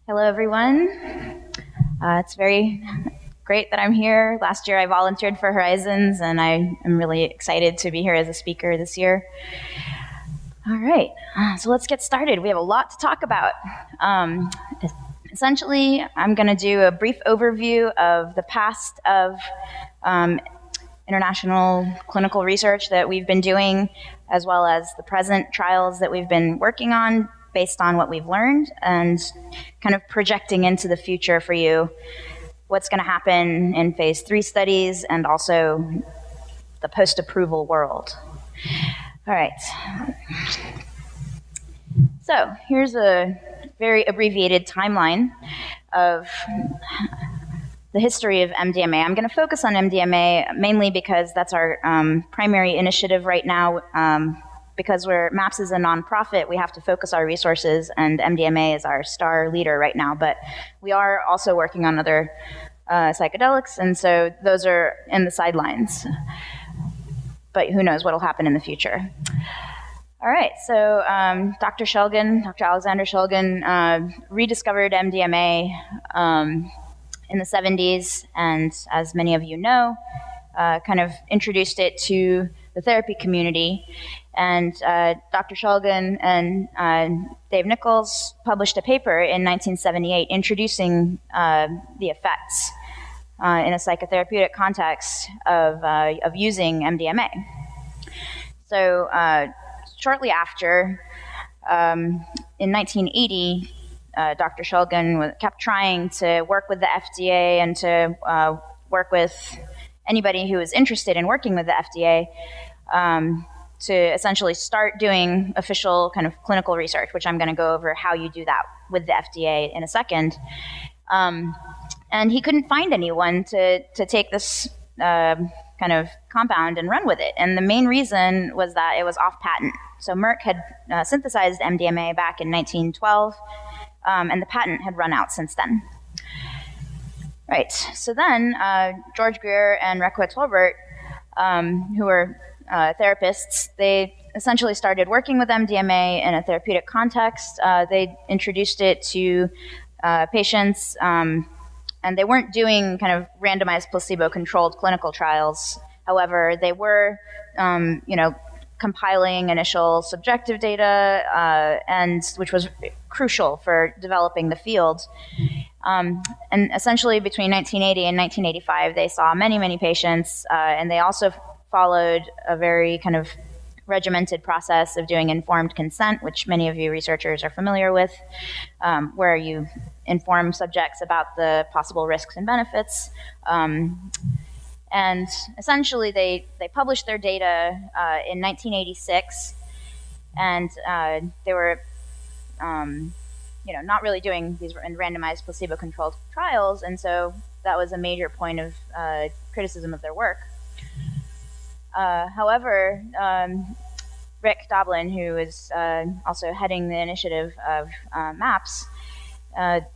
Hello, everyone. It's very great that I'm here. Last year I volunteered for Horizons, and I am really excited to be here as a speaker this year. All right, so let's get started. We have a lot to talk about. Essentially, I'm going to do a brief overview of the past of international clinical research that we've been doing, as well as the present trials that we've been working on based on what we've learned, and kind of projecting into the future for you what's going to happen in phase 3 studies and also the post-approval world. All right. So here's a very abbreviated timeline of the history of MDMA. I'm going to focus on MDMA mainly because that's our primary initiative right now. Because MAPS is a nonprofit, we have to focus our resources, and MDMA is our star leader right now. But we are also working on other psychedelics, and so those are in the sidelines. But who knows what will happen in the future. All right, so Dr. Alexander Shulgin, rediscovered MDMA in the 70s, and as many of you know, kind of introduced it to the therapy community. And Dr. Shulgin and Dave Nichols published a paper in 1978 introducing the effects in a psychotherapeutic context of using MDMA. So shortly after, in 1980, Dr. Shulgin kept trying to work with the FDA and to work with anybody who was interested in working with the FDA to essentially start doing official kind of clinical research, which I'm going to go over how you do that with the FDA in a second. And he couldn't find anyone to take this kind of compound and run with it. And the main reason was that it was off patent. So Merck had synthesized MDMA back in 1912, and the patent had run out since then. Right, so then George Greer and Requia Tolbert, who were therapists, they essentially started working with MDMA in a therapeutic context. They introduced it to patients, and they weren't doing kind of randomized placebo-controlled clinical trials. However, they were, compiling initial subjective data, and which was crucial for developing the field. And essentially between 1980 and 1985, they saw many, many patients, and they also followed a very kind of regimented process of doing informed consent, which many of you researchers are familiar with, where you inform subjects about the possible risks and benefits. And essentially, they published their data in 1986, and they were not really doing these randomized placebo-controlled trials, and so that was a major point of criticism of their work. However, Rick Doblin, who is also heading the initiative of MAPS,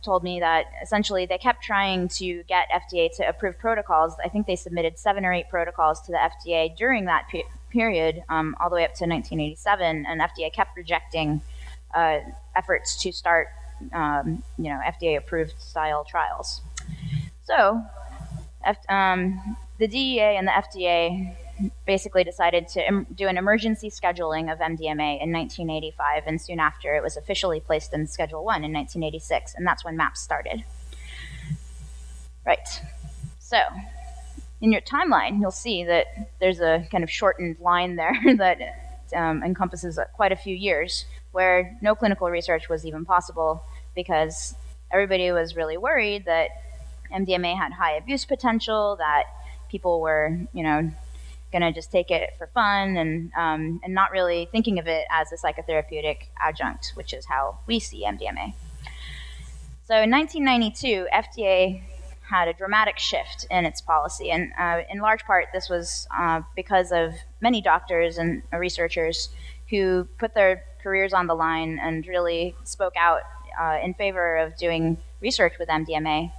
told me that essentially they kept trying to get FDA to approve protocols. I think they submitted 7 or 8 protocols to the FDA during that period, all the way up to 1987, and FDA kept rejecting efforts to start, FDA-approved style trials. So, the DEA and the FDA basically decided to do an emergency scheduling of MDMA in 1985, and soon after it was officially placed in Schedule 1 in 1986, and that's when MAPS started. Right. So, in your timeline, you'll see that there's a kind of shortened line there that encompasses quite a few years where no clinical research was even possible because everybody was really worried that MDMA had high abuse potential, that people were, going to just take it for fun and not really thinking of it as a psychotherapeutic adjunct, which is how we see MDMA. So in 1992, FDA had a dramatic shift in its policy, and in large part this was because of many doctors and researchers who put their careers on the line and really spoke out in favor of doing research with MDMA.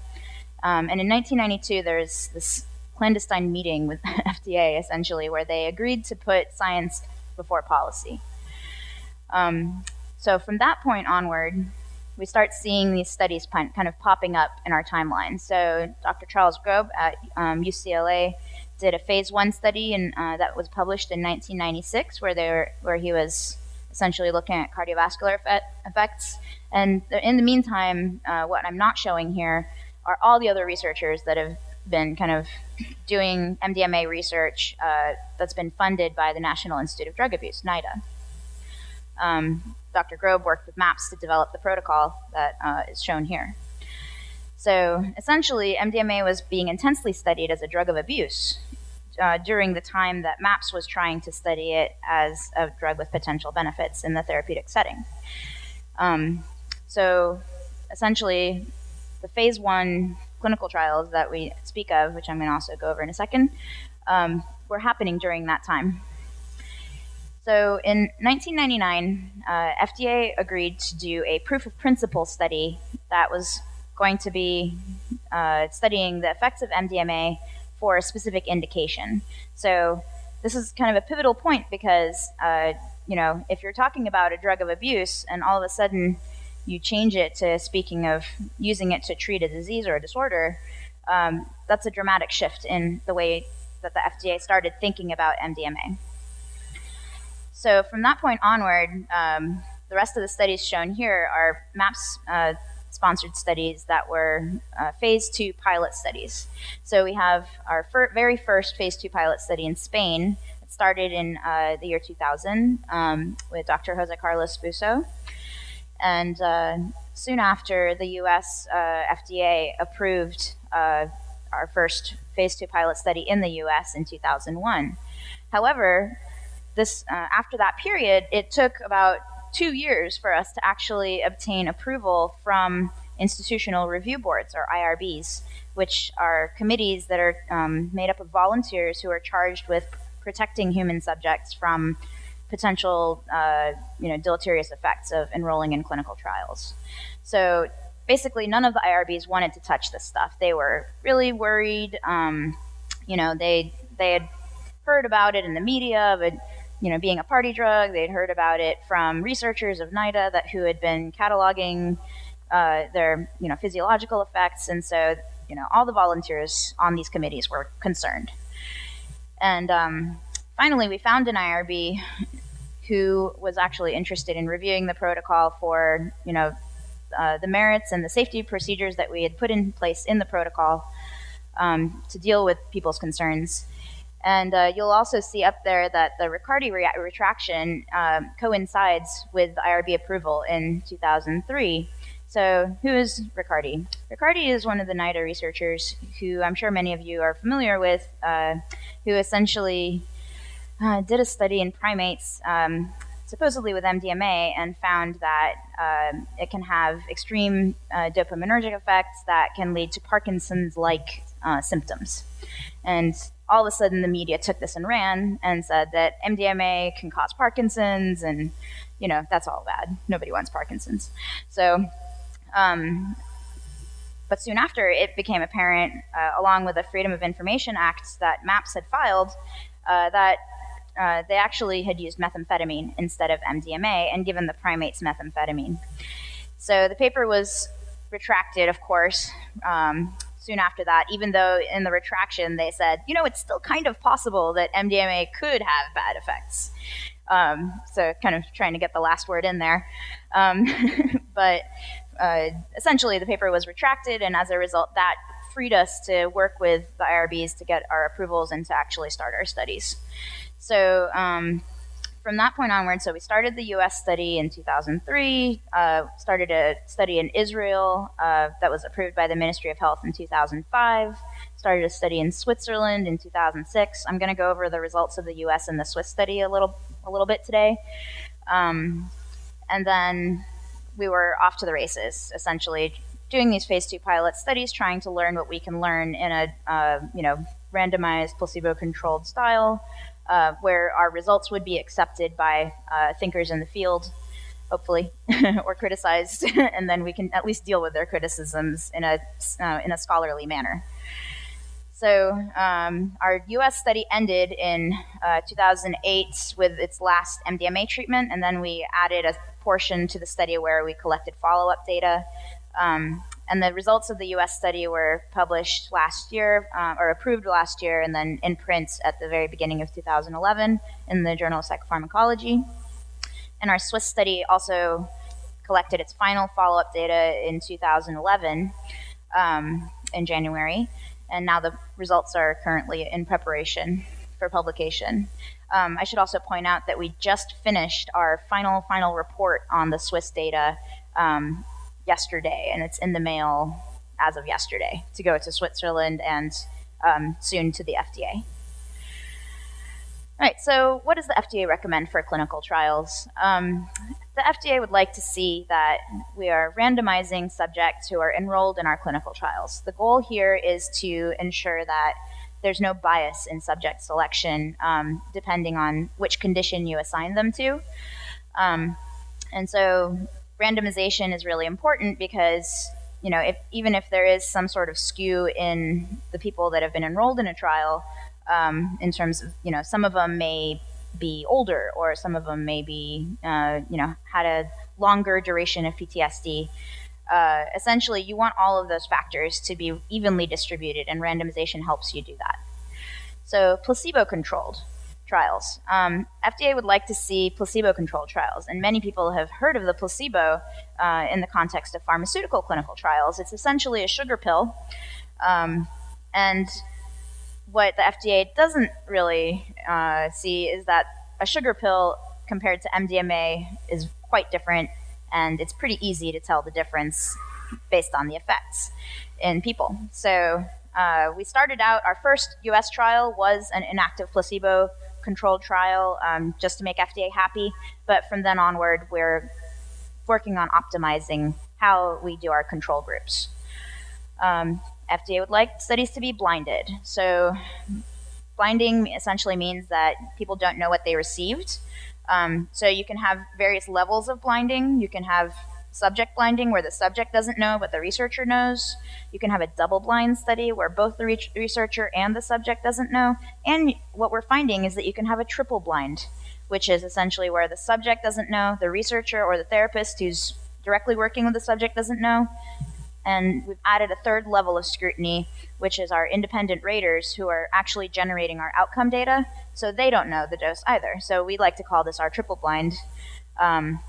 And in 1992, there's this clandestine meeting with FDA, essentially, where they agreed to put science before policy. So from that point onward, we start seeing these studies kind of popping up in our timeline. So Dr. Charles Grob at UCLA did a phase 1 study that was published in 1996 where he was essentially looking at cardiovascular effects. And in the meantime, what I'm not showing here are all the other researchers that have been kind of doing MDMA research that's been funded by the National Institute of Drug Abuse, NIDA. Dr. Grob worked with MAPS to develop the protocol that is shown here. So essentially, MDMA was being intensely studied as a drug of abuse during the time that MAPS was trying to study it as a drug with potential benefits in the therapeutic setting. So essentially, the phase 1 clinical trials that we speak of, which I'm going to also go over in a second, were happening during that time. So in 1999, FDA agreed to do a proof of principle study that was going to be studying the effects of MDMA for a specific indication. So this is kind of a pivotal point because, if you're talking about a drug of abuse and all of a sudden you change it to speaking of using it to treat a disease or a disorder, that's a dramatic shift in the way that the FDA started thinking about MDMA. So from that point onward, the rest of the studies shown here are MAPS sponsored studies that were phase 2 pilot studies. So we have our very first phase 2 pilot study in Spain. It started in the year 2000 with Dr. Jose Carlos Busso. And soon after, the US FDA approved our first phase 2 pilot study in the US in 2001. However, after that period, it took about 2 years for us to actually obtain approval from institutional review boards, or IRBs, which are committees that are made up of volunteers who are charged with protecting human subjects from potential deleterious effects of enrolling in clinical trials. So basically, none of the IRBs wanted to touch this stuff. They were really worried. They had heard about it in the media, but being a party drug. They'd heard about it from researchers of NIDA who had been cataloging their physiological effects, and so all the volunteers on these committees were concerned. And finally, we found an IRB who was actually interested in reviewing the protocol for the merits and the safety procedures that we had put in place in the protocol to deal with people's concerns. And you'll also see up there that the Riccardi retraction coincides with the IRB approval in 2003. So who is Riccardi? Riccardi is one of the NIDA researchers who I'm sure many of you are familiar with, who essentially did a study in primates, supposedly with MDMA, and found that it can have extreme dopaminergic effects that can lead to Parkinson's-like symptoms. And all of a sudden, the media took this and ran and said that MDMA can cause Parkinson's, and that's all bad. Nobody wants Parkinson's. So, but soon after, it became apparent, along with the Freedom of Information Act that MAPS had filed, that they actually had used methamphetamine instead of MDMA and given the primates methamphetamine. So the paper was retracted, of course, soon after that, even though in the retraction they said, it's still kind of possible that MDMA could have bad effects. So kind of trying to get the last word in there. But essentially the paper was retracted, and as a result, that freed us to work with the IRBs to get our approvals and to actually start our studies. So from that point onward, so we started the US study in 2003, started a study in Israel that was approved by the Ministry of Health in 2005, started a study in Switzerland in 2006. I'm going to go over the results of the US and the Swiss study a little bit today. And then we were off to the races, essentially doing these phase 2 pilot studies, trying to learn what we can learn in a randomized placebo-controlled style, where our results would be accepted by thinkers in the field, hopefully, or criticized, and then we can at least deal with their criticisms in a scholarly manner. So our US study ended in 2008 with its last MDMA treatment, and then we added a portion to the study where we collected follow-up data. And the results of the US study were published last year, or approved last year, and then in print at the very beginning of 2011 in the Journal of Psychopharmacology. And our Swiss study also collected its final follow-up data in 2011 in January. And now the results are currently in preparation for publication. I should also point out that we just finished our final report on the Swiss data yesterday, and it's in the mail as of yesterday to go to Switzerland and soon to the FDA. All right, so what does the FDA recommend for clinical trials? The FDA would like to see that we are randomizing subjects who are enrolled in our clinical trials. The goal here is to ensure that there's no bias in subject selection depending on which condition you assign them to. And so randomization is really important because, even if there is some sort of skew in the people that have been enrolled in a trial, in terms of, some of them may be older, or some of them may be, had a longer duration of PTSD. Essentially, you want all of those factors to be evenly distributed, and randomization helps you do that. So placebo-controlled trials. FDA would like to see placebo-controlled trials, and many people have heard of the placebo in the context of pharmaceutical clinical trials. It's essentially a sugar pill, and what the FDA doesn't really see is that a sugar pill compared to MDMA is quite different, and it's pretty easy to tell the difference based on the effects in people. So we started out, our first US trial was an inactive placebo-controlled trial just to make FDA happy, but from then onward, we're working on optimizing how we do our control groups. FDA would like studies to be blinded. So blinding essentially means that people don't know what they received. So you can have various levels of blinding. You can have subject blinding where the subject doesn't know but the researcher knows. You can have a double-blind study where both the researcher and the subject doesn't know. And what we're finding is that you can have a triple blind, which is essentially where the subject doesn't know, the researcher or the therapist who's directly working with the subject doesn't know. And we've added a third level of scrutiny, which is our independent raters who are actually generating our outcome data, so they don't know the dose either. So we like to call this our triple blind. And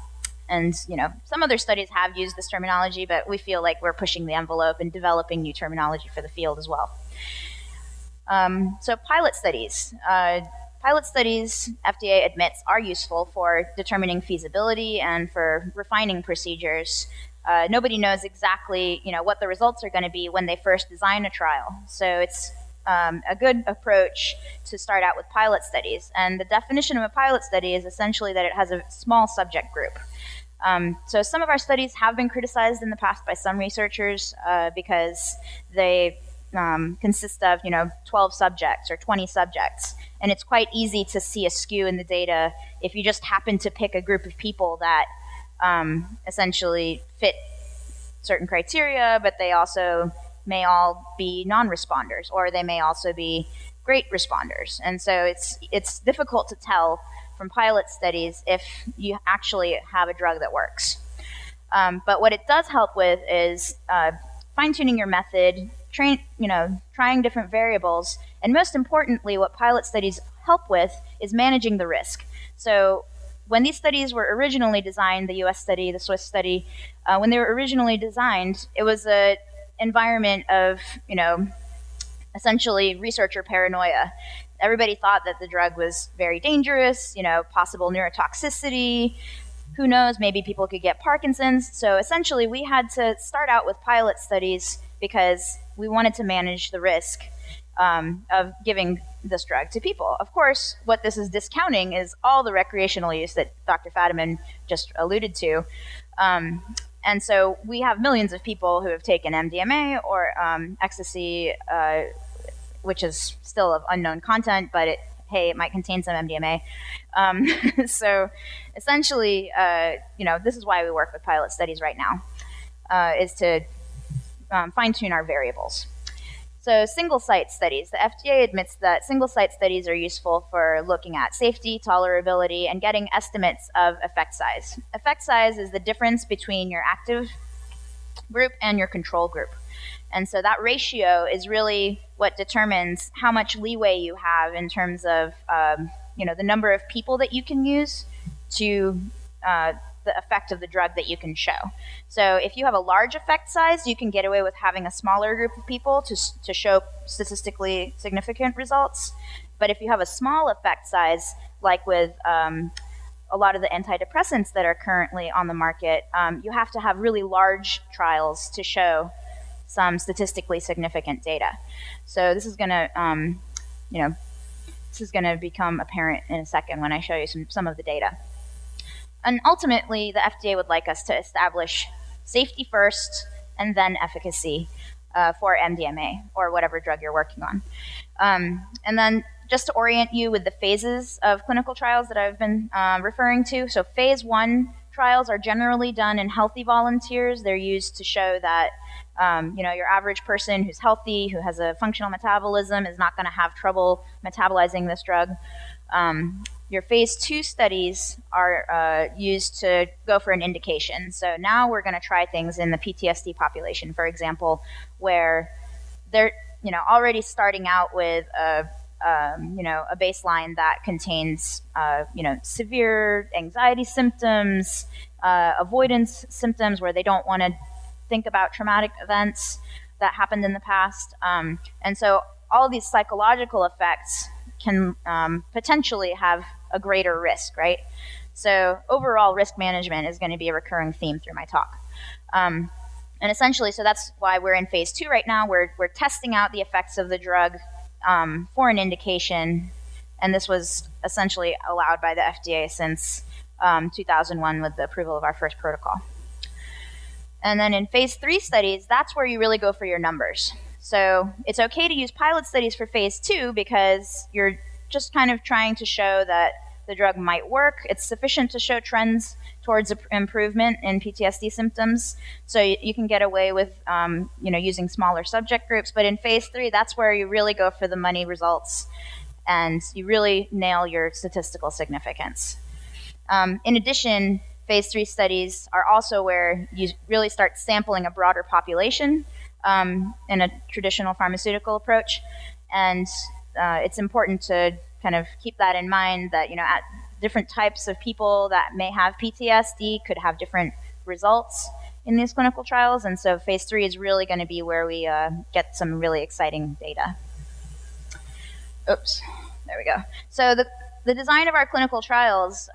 some other studies have used this terminology, but we feel like we're pushing the envelope and developing new terminology for the field as well. So pilot studies. Pilot studies, FDA admits, are useful for determining feasibility and for refining procedures. Nobody knows exactly, what the results are going to be when they first design a trial. So it's a good approach to start out with pilot studies. And the definition of a pilot study is essentially that it has a small subject group. So some of our studies have been criticized in the past by some researchers because they consist of 12 subjects or 20 subjects, and it's quite easy to see a skew in the data if you just happen to pick a group of people that essentially fit certain criteria, but they also may all be non-responders, or they may also be great responders. And so it's difficult to tell from pilot studies if you actually have a drug that works. But what it does help with is fine-tuning your method, trying different variables, and most importantly, what pilot studies help with is managing the risk. So when these studies were originally designed, the US study, the Swiss study, when they were originally designed, it was an environment of, essentially researcher paranoia. Everybody thought that the drug was very dangerous, possible neurotoxicity. Who knows, maybe people could get Parkinson's. So essentially, we had to start out with pilot studies because we wanted to manage the risk of giving this drug to people. Of course, what this is discounting is all the recreational use that Dr. Fadiman just alluded to. And so we have millions of people who have taken MDMA or ecstasy, which is still of unknown content, but it might contain some MDMA. So essentially, this is why we work with pilot studies right now, is to fine-tune our variables. So single-site studies. The FDA admits that single-site studies are useful for looking at safety, tolerability, and getting estimates of effect size. Effect size is the difference between your active group and your control group. And so that ratio is really what determines how much leeway you have in terms of the number of people that you can use to the effect of the drug that you can show. So if you have a large effect size, you can get away with having a smaller group of people to show statistically significant results. But if you have a small effect size, like with a lot of the antidepressants that are currently on the market, you have to have really large trials to show some statistically significant data. So this is going to, this is going to become apparent in a second when I show you some of the data. And ultimately, the FDA would like us to establish safety first and then efficacy for MDMA or whatever drug you're working on. And then just to orient you with the phases of clinical trials that I've been referring to. So phase 1 trials are generally done in healthy volunteers. They're used to show that your average person who's healthy, who has a functional metabolism, is not going to have trouble metabolizing this drug. Your phase 2 studies are used to go for an indication. So now we're going to try things in the PTSD population, for example, where they're already starting out with a baseline that contains severe anxiety symptoms, avoidance symptoms where they don't want to think about traumatic events that happened in the past. And so all of these psychological effects can potentially have a greater risk, right? So overall risk management is going to be a recurring theme through my talk. And essentially, so that's why we're in phase 2 right now. We're testing out the effects of the drug for an indication, and this was essentially allowed by the FDA since 2001 with the approval of our first protocol. And then in phase 3 studies, that's where you really go for your numbers. So it's okay to use pilot studies for phase 2 because you're just kind of trying to show that the drug might work. It's sufficient to show trends towards improvement in PTSD symptoms. So you can get away with using smaller subject groups. But in phase 3, that's where you really go for the money results and you really nail your statistical significance. In addition, phase 3 studies are also where you really start sampling a broader population in a traditional pharmaceutical approach. And it's important to kind of keep that in mind that, at different types of people that may have PTSD could have different results in these clinical trials. And so phase 3 is really going to be where we get some really exciting data. Oops, there we go. So the design of our clinical trials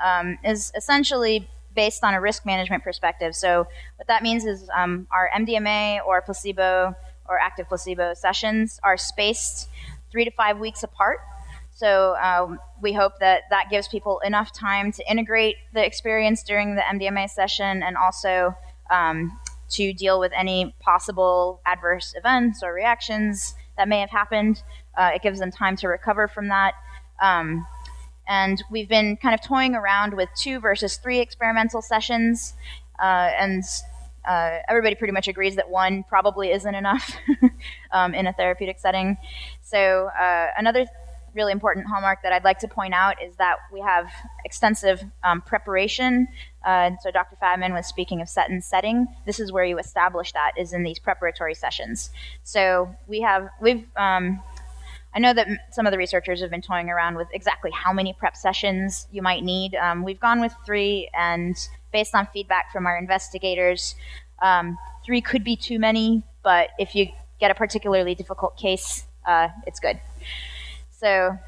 is essentially based on a risk management perspective. So what that means is our MDMA or placebo or active placebo sessions are spaced 3 to 5 weeks apart. So we hope that gives people enough time to integrate the experience during the MDMA session and also to deal with any possible adverse events or reactions that may have happened. It gives them time to recover from that. And we've been kind of toying around with 2 versus 3 experimental sessions. And everybody pretty much agrees that 1 probably isn't enough in a therapeutic setting. So another really important hallmark that I'd like to point out is that we have extensive preparation. So Dr. Fadman was speaking of set and setting. This is where you establish that, is in these preparatory sessions. So I know that some of the researchers have been toying around with exactly how many prep sessions you might need. We've gone with 3, and based on feedback from our investigators, 3 could be too many, but if you get a particularly difficult case, it's good. So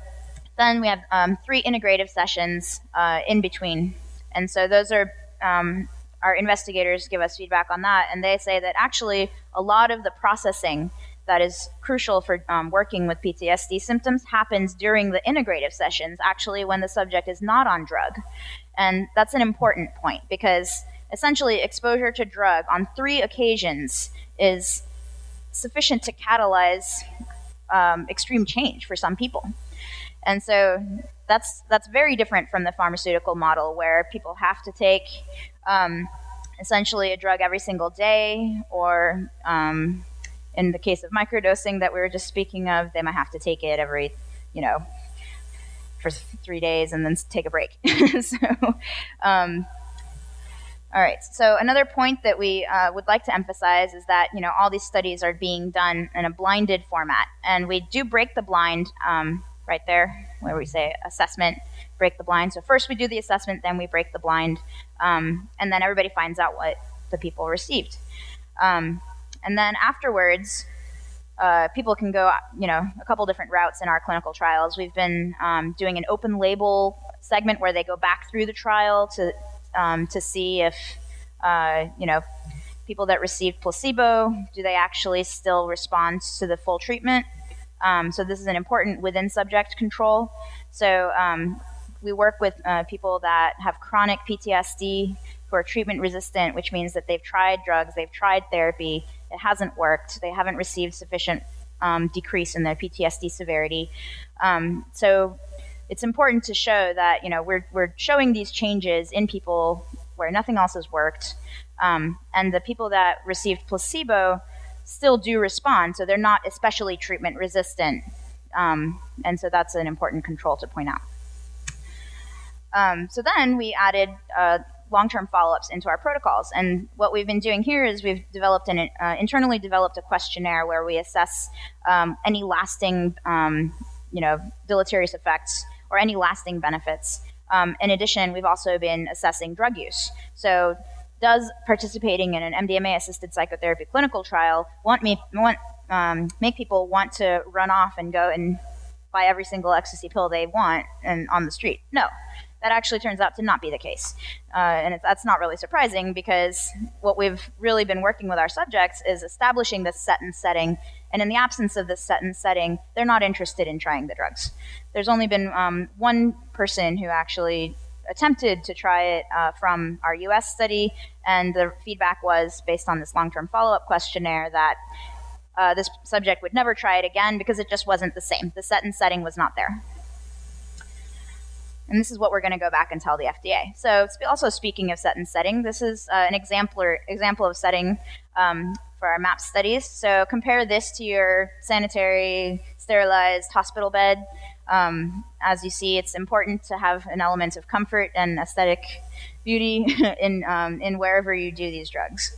then we have 3 integrative sessions in between. And so those are, our investigators give us feedback on that, and they say that actually a lot of the processing that is crucial for working with PTSD symptoms happens during the integrative sessions, actually when the subject is not on drug. And that's an important point because essentially exposure to drug on 3 occasions is sufficient to catalyze extreme change for some people. And so that's very different from the pharmaceutical model where people have to take essentially a drug every single day or in the case of microdosing that we were just speaking of, they might have to take it every, for 3 days and then take a break. All right, so another point that we would like to emphasize is that, all these studies are being done in a blinded format, and we do break the blind right there where we say assessment, break the blind. So first we do the assessment, then we break the blind, and then everybody finds out what the people received. And then afterwards, people can go, a couple different routes in our clinical trials. We've been doing an open label segment where they go back through the trial to see if, people that received placebo, do they actually still respond to the full treatment? So this is an important within subject control. So we work with people that have chronic PTSD who are treatment resistant, which means that they've tried drugs, they've tried therapy, it hasn't worked, they haven't received sufficient decrease in their PTSD severity. So it's important to show that, we're showing these changes in people where nothing else has worked, and the people that received placebo still do respond, so they're not especially treatment resistant, and so that's an important control to point out. So then we added long-term follow-ups into our protocols, and what we've been doing here is we've developed internally developed a questionnaire where we assess any lasting, deleterious effects or any lasting benefits. In addition, we've also been assessing drug use. So does participating in an MDMA-assisted psychotherapy clinical trial make people want to run off and go and buy every single ecstasy pill they want and on the street? No, that actually turns out to not be the case. That's not really surprising, because what we've really been working with our subjects is establishing this set and setting. And in the absence of this set and setting, they're not interested in trying the drugs. There's only been one person who actually attempted to try it from our US study, and the feedback was, based on this long-term follow-up questionnaire, that this subject would never try it again because it just wasn't the same. The set and setting was not there. And this is what we're going to go back and tell the FDA. So also speaking of set and setting, this is an example of setting for our MAP studies. So compare this to your sanitary, sterilized hospital bed. As you see, it's important to have an element of comfort and aesthetic beauty in wherever you do these drugs.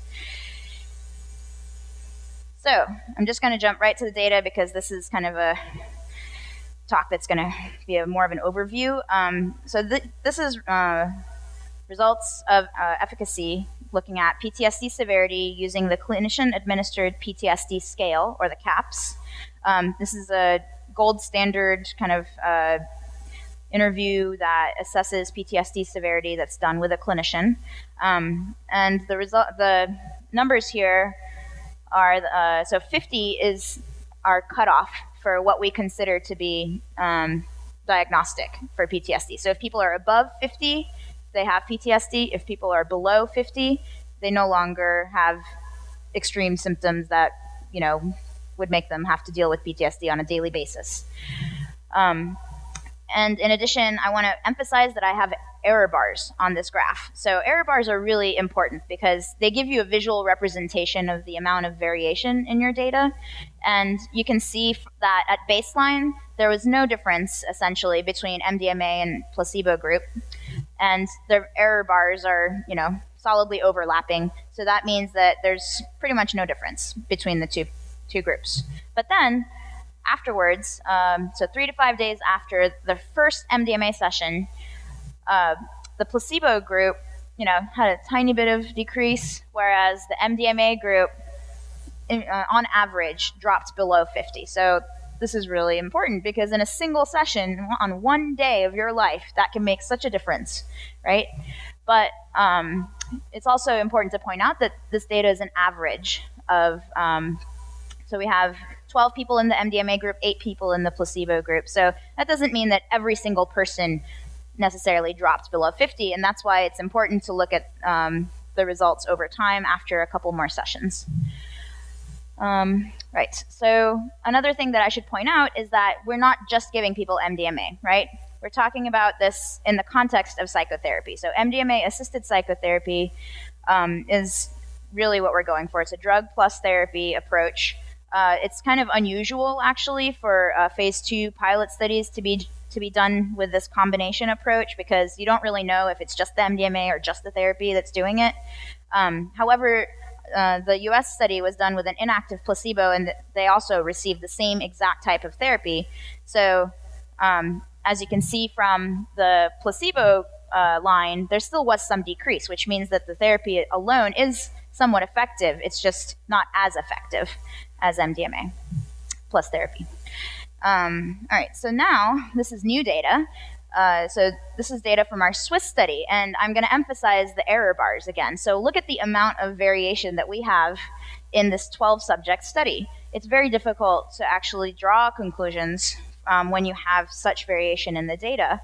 So I'm just going to jump right to the data, because this is kind of a talk that's going to be more of an overview. So this is results of efficacy looking at PTSD severity using the clinician-administered PTSD scale, or the CAPS. This is a gold standard kind of interview that assesses PTSD severity that's done with a clinician. And the numbers here are, so 50 is our cutoff for what we consider to be diagnostic for PTSD. So if people are above 50, they have PTSD. If people are below 50, they no longer have extreme symptoms that, would make them have to deal with PTSD on a daily basis. And in addition, I want to emphasize that I have error bars on this graph. So error bars are really important because they give you a visual representation of the amount of variation in your data. And you can see that at baseline, there was no difference essentially between MDMA and placebo group. And the error bars are, solidly overlapping. So that means that there's pretty much no difference between the two groups. But then afterwards, so 3 to 5 days after the first MDMA session, the placebo group, had a tiny bit of decrease, whereas the MDMA group, on average, dropped below 50. So this is really important because in a single session, on one day of your life, that can make such a difference, right? But it's also important to point out that this data is an average of, so we have 12 people in the MDMA group, 8 people in the placebo group. So that doesn't mean that every single person necessarily dropped below 50, and that's why it's important to look at the results over time after a couple more sessions. Right, so another thing that I should point out is that we're not just giving people MDMA, right? We're talking about this in the context of psychotherapy. So MDMA-assisted psychotherapy is really what we're going for. It's a drug plus therapy approach It's kind of unusual, actually, for phase 2 pilot studies to be done with this combination approach, because you don't really know if it's just the MDMA or just the therapy that's doing it. However, the US study was done with an inactive placebo, and they also received the same exact type of therapy. So as you can see from the placebo line, there still was some decrease, which means that the therapy alone is somewhat effective. It's just not as effective as MDMA plus therapy. All right, so now this is new data. So this is data from our Swiss study, and I'm going to emphasize the error bars again. So look at the amount of variation that we have in this 12-subject study. It's very difficult to actually draw conclusions when you have such variation in the data.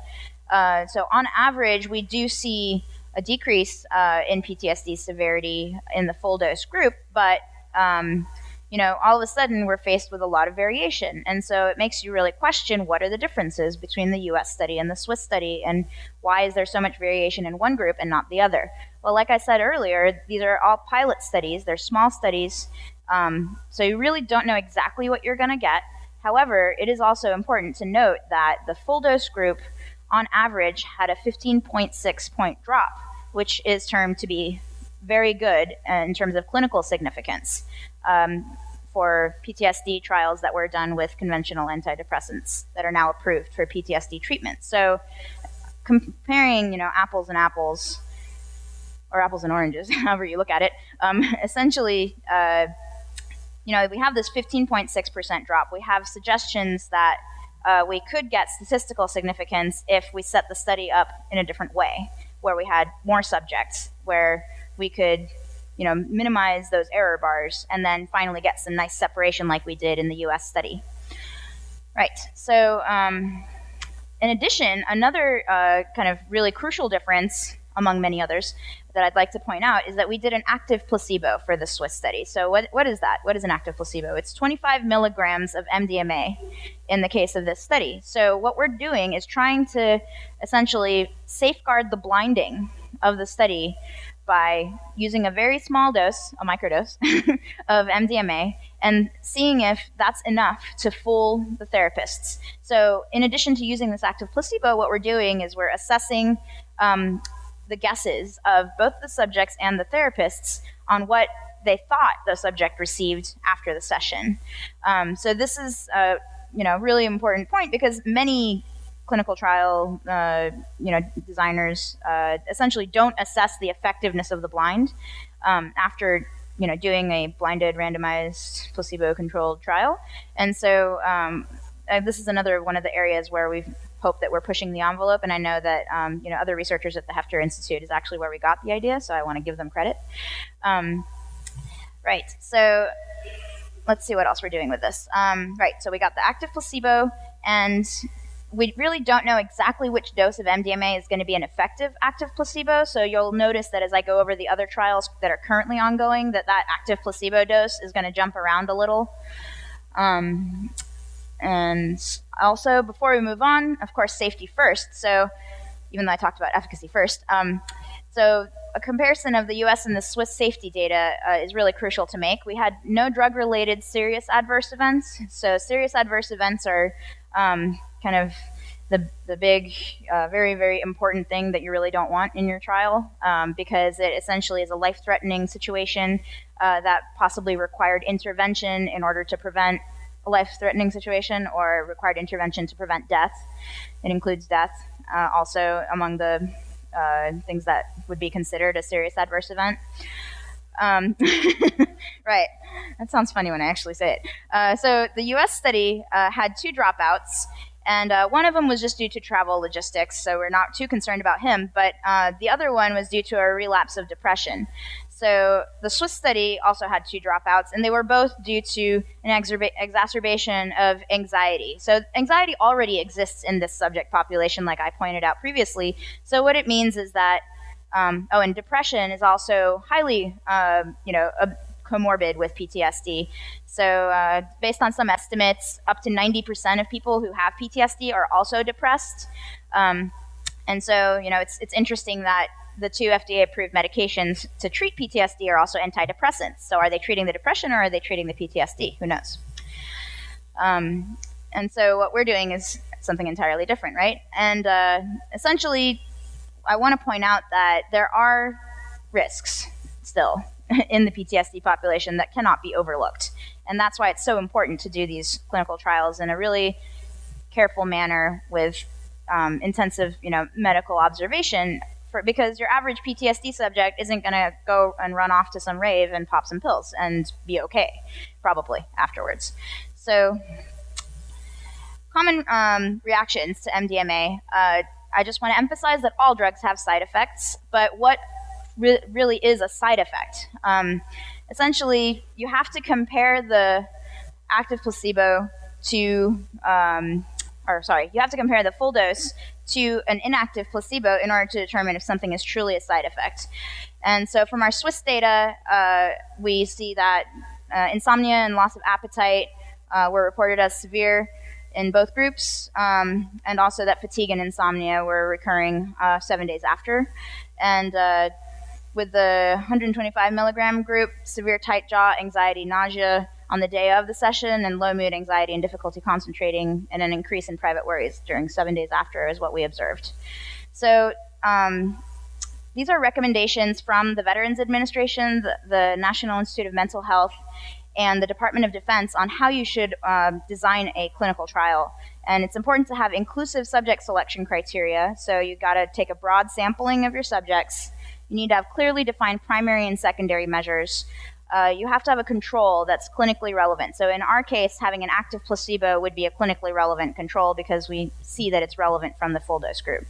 So on average, we do see a decrease in PTSD severity in the full dose group, but all of a sudden we're faced with a lot of variation. And so it makes you really question, what are the differences between the US study and the Swiss study, and why is there so much variation in one group and not the other? Well, like I said earlier, these are all pilot studies. They're small studies, so you really don't know exactly what you're going to get. However, it is also important to note that the full dose group on average had a 15.6 point drop, which is termed to be very good in terms of clinical significance for PTSD trials that were done with conventional antidepressants that are now approved for PTSD treatment. So comparing, apples and apples, or apples and oranges, however you look at it, essentially, we have this 15.6% drop. We have suggestions that we could get statistical significance if we set the study up in a different way, where we had more subjects, where we could minimize those error bars, and then finally get some nice separation like we did in the US study. Right, so in addition, another kind of really crucial difference, among many others, that I'd like to point out is that we did an active placebo for the Swiss study. So what is that? What is an active placebo? It's 25 milligrams of MDMA in the case of this study. So what we're doing is trying to essentially safeguard the blinding of the study by using a very small dose, a microdose, of MDMA, and seeing if that's enough to fool the therapists. So in addition to using this active placebo, what we're doing is we're assessing the guesses of both the subjects and the therapists on what they thought the subject received after the session. So this is a really important point, because many clinical trial designers essentially don't assess the effectiveness of the blind after doing a blinded, randomized, placebo-controlled trial. And so this is another one of the areas where we've hoped that we're pushing the envelope, and I know that other researchers at the Hefter Institute is actually where we got the idea, so I want to give them credit. Right, so let's see what else we're doing with this. Right, so we got the active placebo, and we really don't know exactly which dose of MDMA is going to be an effective active placebo, so you'll notice that as I go over the other trials that are currently ongoing, that active placebo dose is going to jump around a little. And also, before we move on, of course, safety first. So even though I talked about efficacy first, so a comparison of the US and the Swiss safety data is really crucial to make. We had no drug-related serious adverse events. So serious adverse events are kind of the big, very, very important thing that you really don't want in your trial, because it essentially is a life-threatening situation that possibly required intervention in order to prevent a life-threatening situation, or required intervention to prevent death. It includes death also among the things that would be considered a serious adverse event. Right, that sounds funny when I actually say it. So the US study had 2 dropouts, and one of them was just due to travel logistics, so we're not too concerned about him, but the other one was due to a relapse of depression. So the Swiss study also had 2 dropouts, and they were both due to an exacerbation of anxiety. So anxiety already exists in this subject population, like I pointed out previously. So what it means is that, and depression is also highly, comorbid with PTSD. So based on some estimates, up to 90% of people who have PTSD are also depressed. And so, it's interesting that the 2 FDA-approved medications to treat PTSD are also antidepressants. So are they treating the depression or are they treating the PTSD? Who knows? And so what we're doing is something entirely different, right? And essentially, I want to point out that there are risks still in the PTSD population that cannot be overlooked. And that's why it's so important to do these clinical trials in a really careful manner with intensive, medical observation, because your average PTSD subject isn't going to go and run off to some rave and pop some pills and be okay, probably afterwards. So, common reactions to MDMA. I just want to emphasize that all drugs have side effects, but what really is a side effect? Essentially, you have to compare the active placebo to you have to compare the full dose to an inactive placebo in order to determine if something is truly a side effect. And so from our Swiss data, we see that insomnia and loss of appetite were reported as severe in both groups, and also that fatigue and insomnia were recurring 7 days after. And with the 125 milligram group, severe tight jaw, anxiety, nausea on the day of the session, and low mood, anxiety, and difficulty concentrating, and an increase in private worries during 7 days after is what we observed. So these are recommendations from the Veterans Administration, the National Institute of Mental Health, and the Department of Defense on how you should design a clinical trial. And it's important to have inclusive subject selection criteria. So you've got to take a broad sampling of your subjects. You need to have clearly defined primary and secondary measures. You have to have a control that's clinically relevant. So in our case, having an active placebo would be a clinically relevant control because we see that it's relevant from the full dose group.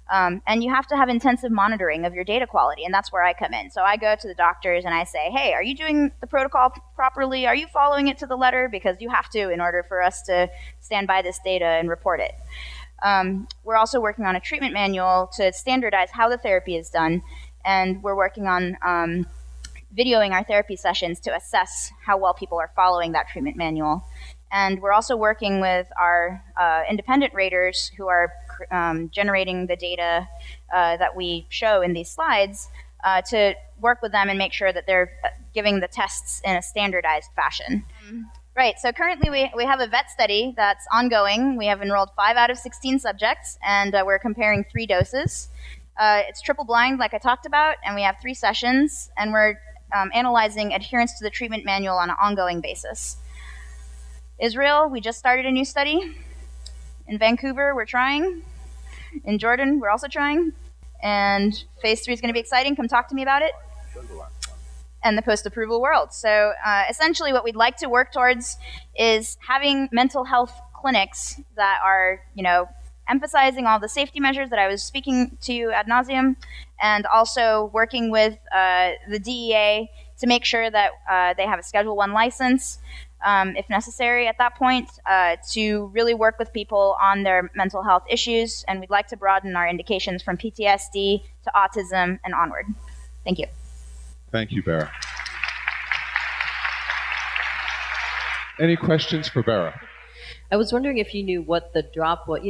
And you have to have intensive monitoring of your data quality, and that's where I come in. So I go to the doctors and I say, hey, are you doing the protocol properly? Are you following it to the letter? Because you have to in order for us to stand by this data and report it. We're also working on a treatment manual to standardize how the therapy is done, and we're working on videoing our therapy sessions to assess how well people are following that treatment manual. And we're also working with our independent raters who are generating the data that we show in these slides to work with them and make sure that they're giving the tests in a standardized fashion. Right, so currently we have a vet study that's ongoing. We have enrolled 5 out of 16 subjects, and we're comparing 3 doses. It's triple blind, like I talked about, and we have 3 sessions, and we're analyzing adherence to the treatment manual on an ongoing basis. Israel, we just started a new study. In Vancouver, we're trying. In Jordan, we're also trying. And phase 3 is going to be exciting. Come talk to me about it. And the post-approval world. So essentially what we'd like to work towards is having mental health clinics that are, emphasizing all the safety measures that I was speaking to you ad nauseum, and also working with the DEA to make sure that they have a Schedule I license, if necessary at that point, to really work with people on their mental health issues. And we'd like to broaden our indications from PTSD to autism and onward. Thank you. Thank you, Berra. Any questions for Berra? I was wondering if you knew what the drop was.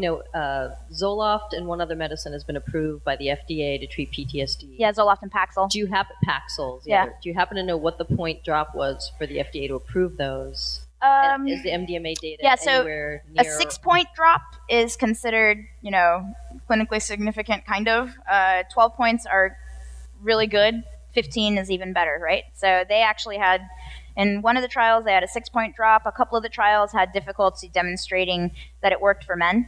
Zoloft and one other medicine has been approved by the FDA to treat PTSD. Yeah, Zoloft and Paxil. Do you happen Paxils? Yeah. Do you happen to know what the point drop was for the FDA to approve those? Is the MDMA data anywhere near? A 6-point drop is considered, clinically significant, kind of. 12 points are really good. 15 is even better, right? So they actually had, in one of the trials, they had a 6-point drop. A couple of the trials had difficulty demonstrating that it worked for men.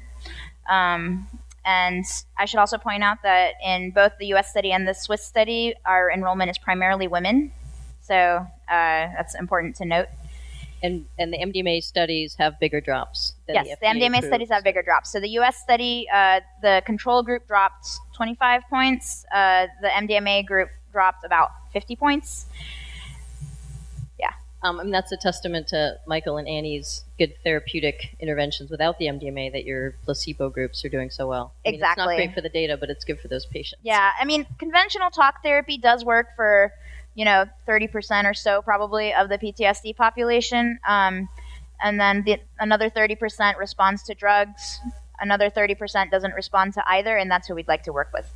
And I should also point out that in both the US study and the Swiss study, our enrollment is primarily women. So that's important to note. And the MDMA studies have bigger drops than yes, the MDMA studies have bigger drops. So the US study, the control group dropped 25 points. The MDMA group dropped about 50 points. Yeah. That's a testament to Michael and Annie's good therapeutic interventions without the MDMA that your placebo groups are doing so well. Exactly. It's not great for the data, but it's good for those patients. Yeah, conventional talk therapy does work for, 30% or so probably of the PTSD population. And then another 30% responds to drugs. Another 30% doesn't respond to either, and that's who we'd like to work with.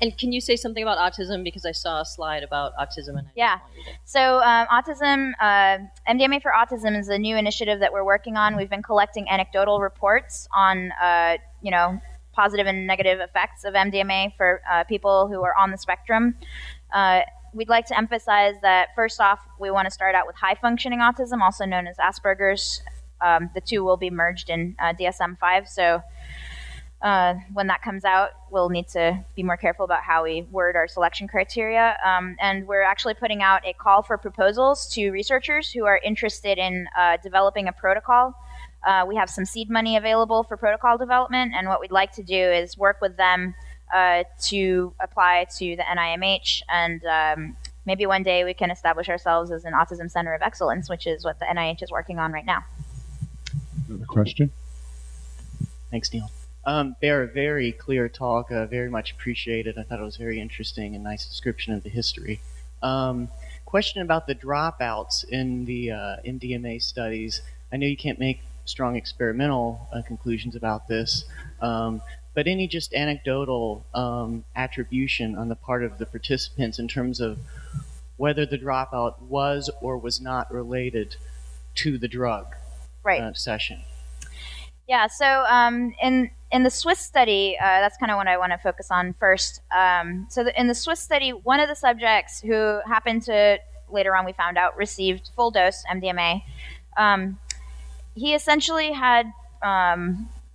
And can you say something about autism? Because I saw a slide about autism. And Yeah. So autism, MDMA for autism is a new initiative that we're working on. We've been collecting anecdotal reports on, positive and negative effects of MDMA for people who are on the spectrum. We'd like to emphasize that, first off, we want to start out with high-functioning autism, also known as Asperger's. The two will be merged in DSM-5, so when that comes out, we'll need to be more careful about how we word our selection criteria. And we're actually putting out a call for proposals to researchers who are interested in developing a protocol. We have some seed money available for protocol development, and what we'd like to do is work with them to apply to the NIMH, and maybe one day we can establish ourselves as an autism center of excellence, which is what the NIH is working on right now. Another question? Thanks, Neil. Berra, very clear talk, very much appreciated. I thought it was very interesting and nice description of the history. Question about the dropouts in the MDMA studies. I know you can't make strong experimental conclusions about this, but any just anecdotal attribution on the part of the participants in terms of whether the dropout was or was not related to the drug session? Yeah, so in the Swiss study, that's kind of what I want to focus on first. In the Swiss study, one of the subjects who happened to, later on we found out, received full dose MDMA, he essentially had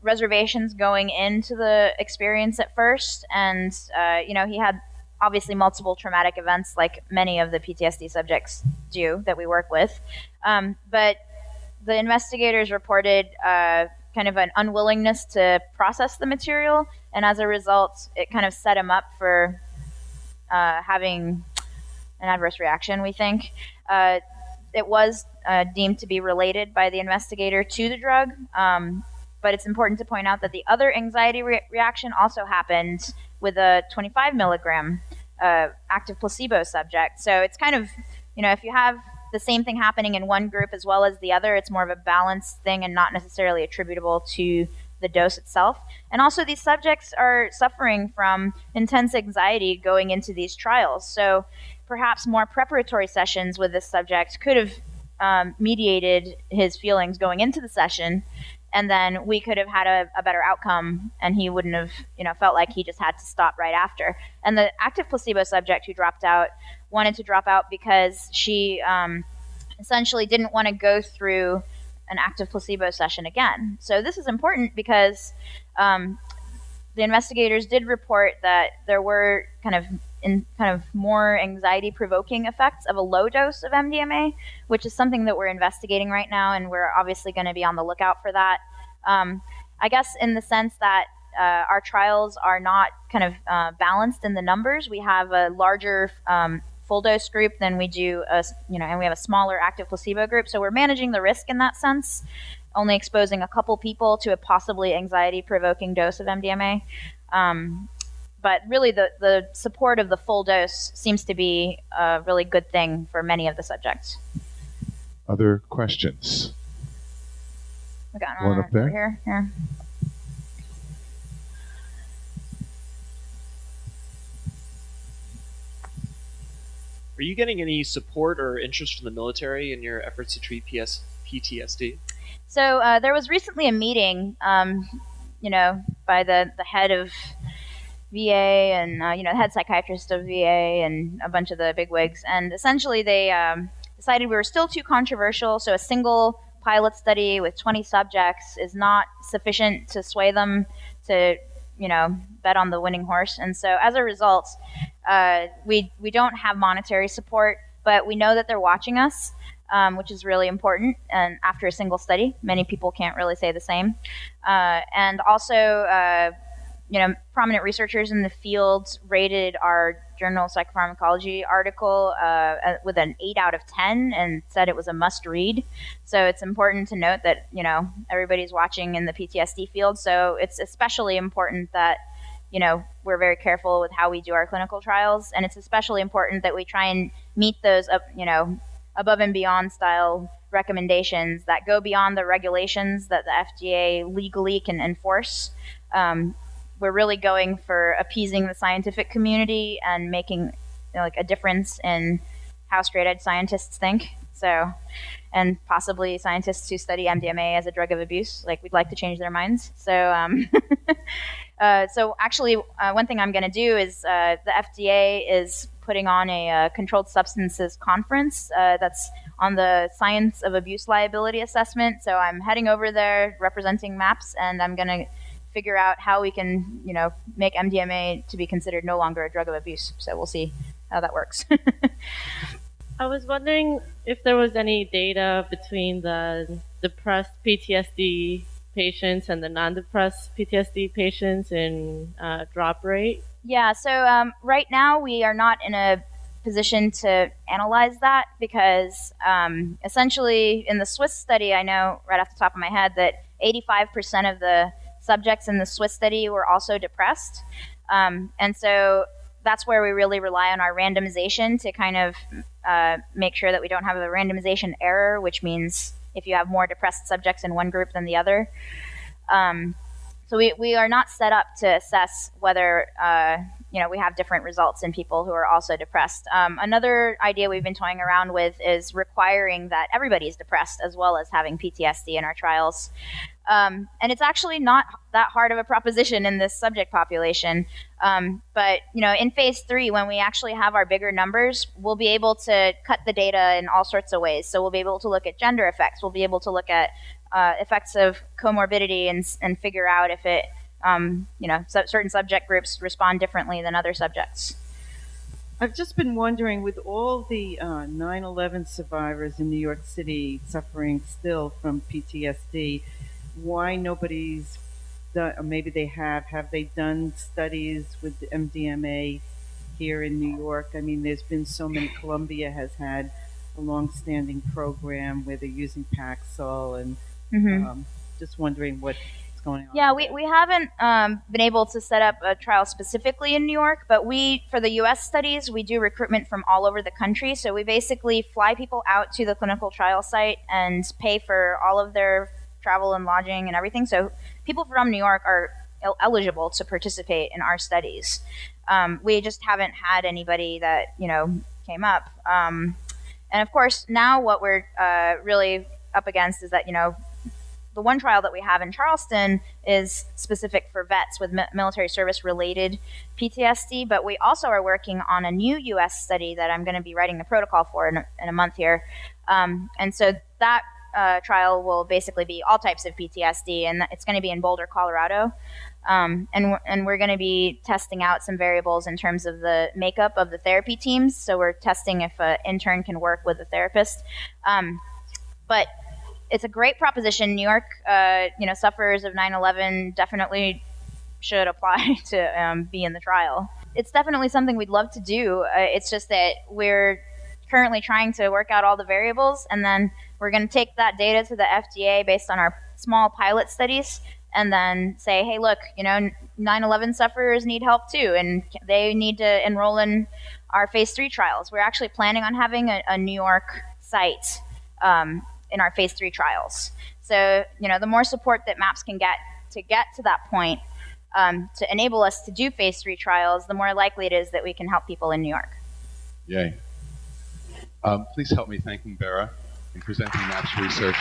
reservations going into the experience at first, and he had obviously multiple traumatic events like many of the PTSD subjects do that we work with. But the investigators reported kind of an unwillingness to process the material, and as a result, it kind of set him up for having an adverse reaction, we think. It was deemed to be related by the investigator to the drug, but it's important to point out that the other anxiety reaction also happened with a 25 milligram active placebo subject. So it's kind of, if you have the same thing happening in one group as well as the other, it's more of a balanced thing and not necessarily attributable to the dose itself. And also, these subjects are suffering from intense anxiety going into these trials. So perhaps more preparatory sessions with this subject could have mediated his feelings going into the session, and then we could have had a better outcome, and he wouldn't have felt like he just had to stop right after. And the active placebo subject who dropped out wanted to drop out because she essentially didn't want to go through an active placebo session again. So this is important because the investigators did report that there were kind of more anxiety-provoking effects of a low dose of MDMA, which is something that we're investigating right now, and we're obviously going to be on the lookout for that. I guess in the sense that our trials are not kind of balanced in the numbers. We have a larger full dose group than we do, and we have a smaller active placebo group. So we're managing the risk in that sense, only exposing a couple people to a possibly anxiety-provoking dose of MDMA. But really, the support of the full dose seems to be a really good thing for many of the subjects. Other questions? We got one up there. Here. Are you getting any support or interest from the military in your efforts to treat PTSD? So there was recently a meeting, by the head of VA and the head psychiatrist of VA and a bunch of the bigwigs, and essentially they decided we were still too controversial. So a single pilot study with 20 subjects is not sufficient to sway them to bet on the winning horse. And so as a result, we don't have monetary support, but we know that they're watching us, which is really important. And after a single study, many people can't really say the same. And also, prominent researchers in the field rated our journal Psychopharmacology article with an 8 out of 10 and said it was a must read. So it's important to note that, everybody's watching in the PTSD field. So it's especially important that, we're very careful with how we do our clinical trials. And it's especially important that we try and meet those, above and beyond style recommendations that go beyond the regulations that the FDA legally can enforce. we're really going for appeasing the scientific community and making like a difference in how straight edge scientists think. So, and possibly scientists who study MDMA as a drug of abuse, like we'd like to change their minds. So, so actually, one thing I'm going to do is the FDA is putting on a controlled substances conference that's on the science of abuse liability assessment. So I'm heading over there representing MAPS, and I'm going to figure out how we can, make MDMA to be considered no longer a drug of abuse. So we'll see how that works. I was wondering if there was any data between the depressed PTSD patients and the non-depressed PTSD patients in drop rate. Yeah, so right now we are not in a position to analyze that because essentially in the Swiss study, I know right off the top of my head that 85% of the subjects in the Swiss study were also depressed. And so that's where we really rely on our randomization to kind of make sure that we don't have a randomization error, which means if you have more depressed subjects in one group than the other. So we are not set up to assess whether we have different results in people who are also depressed. Another idea we've been toying around with is requiring that everybody is depressed as well as having PTSD in our trials. And it's actually not that hard of a proposition in this subject population. But in phase 3, when we actually have our bigger numbers, we'll be able to cut the data in all sorts of ways. So we'll be able to look at gender effects. We'll be able to look at effects of comorbidity and figure out if it, certain subject groups respond differently than other subjects. I've just been wondering, with all the 9/11 survivors in New York City suffering still from PTSD, why nobody's done, or maybe they have they done studies with the MDMA here in New York? I mean, there's been so many. Columbia has had a long-standing program where they're using Paxil, and just wondering what's going on. Yeah, we haven't been able to set up a trial specifically in New York, but for the U.S. studies, we do recruitment from all over the country. So we basically fly people out to the clinical trial site and pay for all of their travel and lodging and everything. So people from New York are eligible to participate in our studies. We just haven't had anybody that, came up. And of course, now what we're really up against is that, the one trial that we have in Charleston is specific for vets with military service related PTSD, but we also are working on a new U.S. study that I'm going to be writing the protocol for in a month here. And so that trial will basically be all types of PTSD, and it's going to be in Boulder, Colorado. And we're going to be testing out some variables in terms of the makeup of the therapy teams. So we're testing if an intern can work with a therapist. But it's a great proposition. New York, sufferers of 9/11 definitely should apply to be in the trial. It's definitely something we'd love to do. It's just that we're currently trying to work out all the variables, and then we're going to take that data to the FDA based on our small pilot studies, and then say, hey, look, 9/11 sufferers need help too, and they need to enroll in our phase 3 trials. We're actually planning on having a New York site in our phase 3 trials. So, the more support that MAPS can get to that point to enable us to do phase 3 trials, the more likely it is that we can help people in New York. Yay. Please help me thanking Berra in presenting MAPS research.